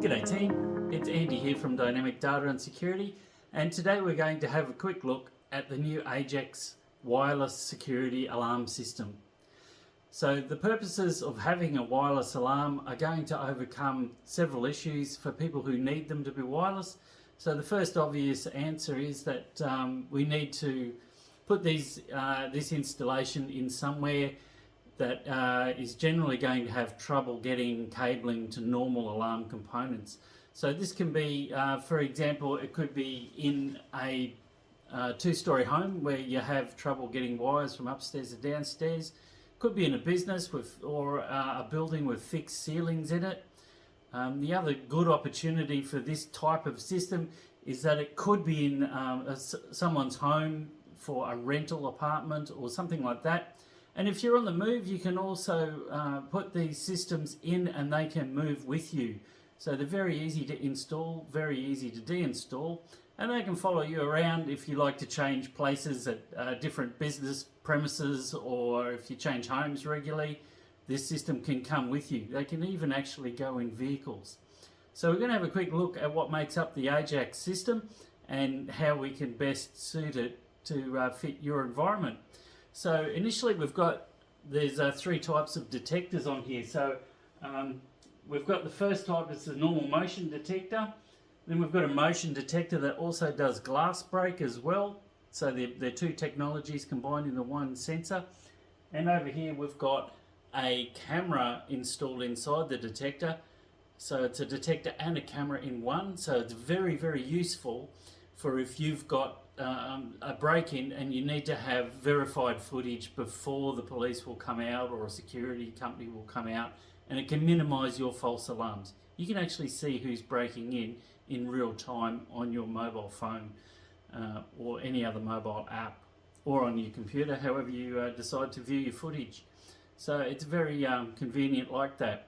G'day team, it's Andy here from Dynamic Data and Security, and today we're going to have a quick look at the new Ajax wireless security alarm system. So the purposes of having a wireless alarm are going to overcome several issues for people who need them to be wireless. So the first obvious answer is that we need to put this installation in somewhere that is generally going to have trouble getting cabling to normal alarm components. So this can be, for example, it could be in a two-story home where you have trouble getting wires from upstairs to downstairs. Could be in a business or a building with fixed ceilings in it. The other good opportunity for this type of system is that it could be in someone's home for a rental apartment or something like that. And if you're on the move, you can also put these systems in and they can move with you. So they're very easy to install, very easy to deinstall, and they can follow you around if you like to change places at different business premises, or if you change homes regularly, this system can come with you. They can even actually go in vehicles. So we're going to have a quick look at what makes up the Ajax system and how we can best suit it to fit your environment. So initially there's three types of detectors on here. So we've got the first type, it's the normal motion detector. Then we've got a motion detector that also does glass break as well. So they're two technologies combined in the one sensor. And over here we've got a camera installed inside the detector. So it's a detector and a camera in one. So it's very, very useful for if you've got a break-in and you need to have verified footage before the police will come out or a security company will come out, and it can minimize your false alarms. You can actually see who's breaking in real time on your mobile phone or any other mobile app, or on your computer, however you decide to view your footage. So it's very convenient like that.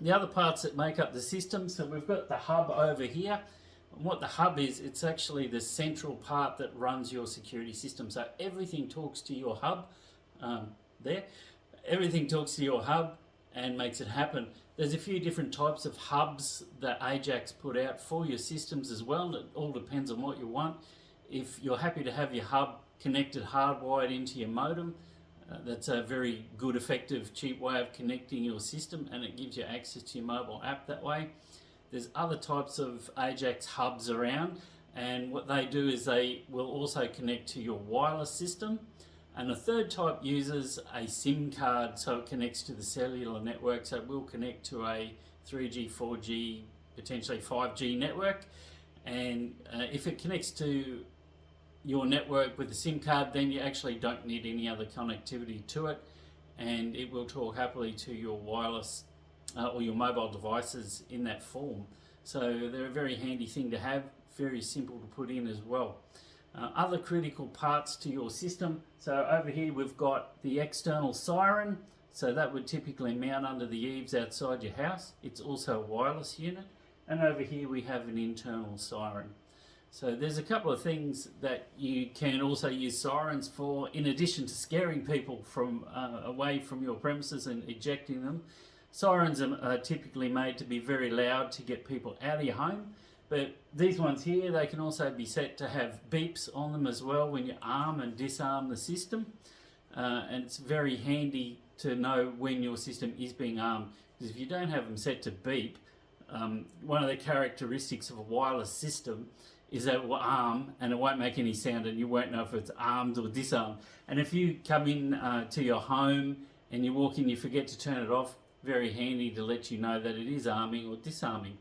The other parts that make up the system, so we've got the hub over here. And what the hub is, it's actually the central part that runs your security system. So everything talks to your hub there. Everything talks to your hub and makes it happen. There's a few different types of hubs that Ajax put out for your systems as well. It all depends on what you want. If you're happy to have your hub connected hardwired into your modem, that's a very good, effective, cheap way of connecting your system, and it gives you access to your mobile app that way. There's other types of Ajax hubs around, and what they do is they will also connect to your wireless system. And a third type uses a SIM card, so it connects to the cellular network, so it will connect to a 3G, 4G, potentially 5G network. And if it connects to your network with a SIM card, then you actually don't need any other connectivity to it, and it will talk happily to your wireless or your mobile devices in that form. So they're a very handy thing to have, very simple to put in as well. Other critical parts to your system, so over here we've got the external siren, so that would typically mount under the eaves outside your house. It's also a wireless unit, and over here we have an internal siren. So there's a couple of things that you can also use sirens for, in addition to scaring people from away from your premises and ejecting them. Sirens are typically made to be very loud to get people out of your home, but these ones here, they can also be set to have beeps on them as well when you arm and disarm the system, and it's very handy to know when your system is being armed, because if you don't have them set to beep, one of the characteristics of a wireless system is that it will arm and it won't make any sound, and you won't know if it's armed or disarmed. And if you come in to your home and you walk in, you forget to turn it off, very handy to let you know that it is arming or disarming.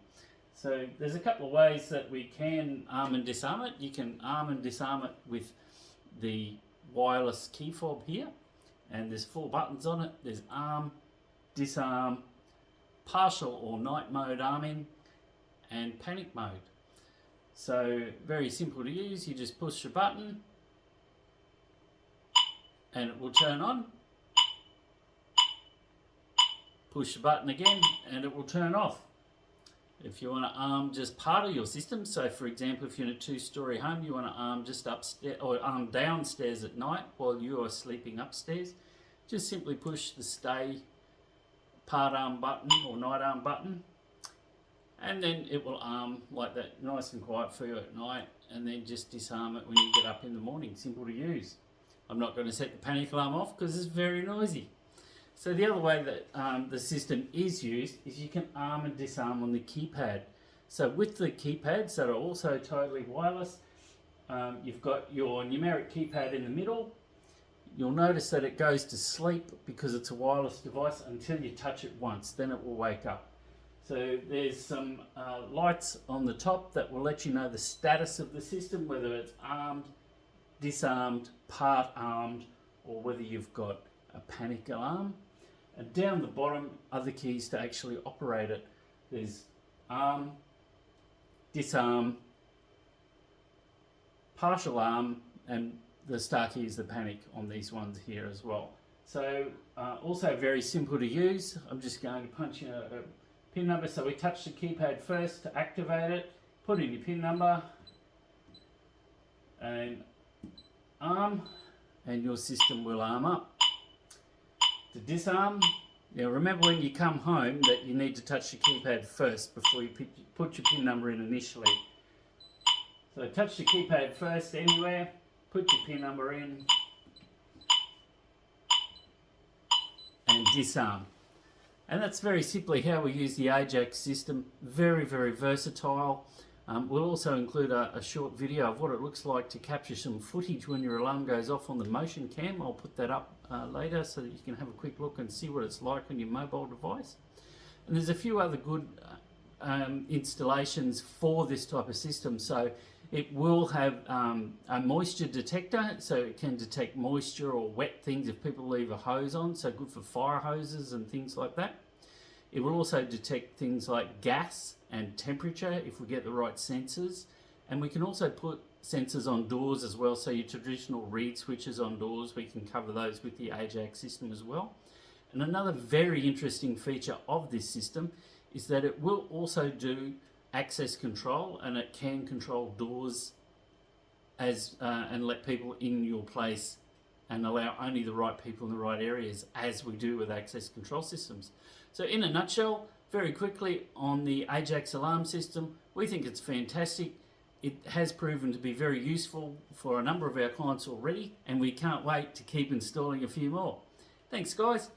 So there's a couple of ways that we can arm and disarm it. You can arm and disarm it with the wireless key fob here, and there's 4 buttons on it. There's arm, disarm, partial or night mode arming, and panic mode. So very simple to use. You just push the button and it will turn on. Push the button again and it will turn off. If you want to arm just part of your system, so for example, if you're in a 2-story home, you want to arm just upstairs or arm downstairs at night while you are sleeping upstairs, just simply push the stay part arm button or night arm button, and then it will arm like that, nice and quiet for you at night, and then just disarm it when you get up in the morning. Simple to use. I'm not going to set the panic alarm off because it's very noisy. So the other way that the system is used is you can arm and disarm on the keypad. So with the keypads that are also totally wireless, you've got your numeric keypad in the middle. You'll notice that it goes to sleep because it's a wireless device until you touch it once, then it will wake up. So there's some lights on the top that will let you know the status of the system, whether it's armed, disarmed, part armed, or whether you've got a panic alarm. And down the bottom are the keys to actually operate it. There's arm, disarm, partial arm, and the star key is the panic on these ones here as well. So also very simple to use. I'm just going to punch in a pin number. So we touch the keypad first to activate it, put in your pin number and arm, and your system will arm up. To disarm, now remember when you come home that you need to touch the keypad first before you put your pin number in initially. So touch the keypad first anywhere, put your pin number in and disarm. And that's very simply how we use the Ajax system. Very, very versatile. We'll also include a short video of what it looks like to capture some footage when your alarm goes off on the motion cam. I'll put that up later so that you can have a quick look and see what it's like on your mobile device. And there's a few other good installations for this type of system. So it will have a moisture detector, so it can detect moisture or wet things if people leave a hose on, so good for fire hoses and things like that. It will also detect things like gas and temperature if we get the right sensors. And we can also put sensors on doors as well, so your traditional reed switches on doors, we can cover those with the Ajax system as well. And another very interesting feature of this system is that it will also do access control, and it can control doors as and let people in your place and allow only the right people in the right areas, as we do with access control systems. So in a nutshell, very quickly on the Ajax alarm system, we think it's fantastic. It has proven to be very useful for a number of our clients already, and we can't wait to keep installing a few more. Thanks guys.